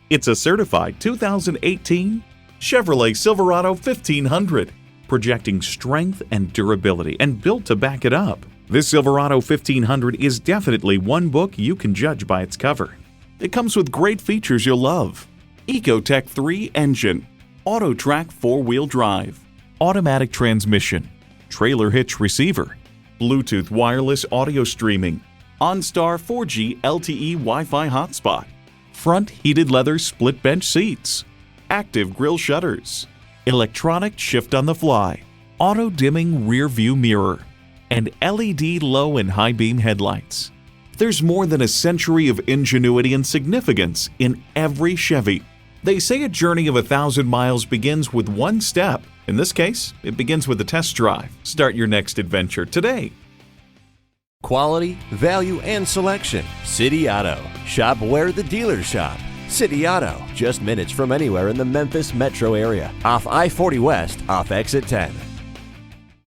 It's a certified 2018 Chevrolet Silverado 1500, projecting strength and durability and built to back it up. This Silverado 1500 is definitely one book you can judge by its cover. It comes with great features you'll love: Ecotec 3 engine, AutoTrack 4-wheel drive, automatic transmission, trailer hitch receiver, Bluetooth wireless audio streaming, OnStar 4G LTE Wi-Fi hotspot, front heated leather split bench seats, active grille shutters, electronic shift on the fly, auto dimming rear view mirror, and LED low and high beam headlights. There's more than a century of ingenuity and significance in every Chevy. They say a journey of 1,000 miles begins with one step. In this case, it begins with a test drive. Start your next adventure today. Quality, value, and selection. City Auto. Shop where the dealers shop. City Auto. Just minutes from anywhere in the Memphis metro area. Off I-40 West, off exit 10.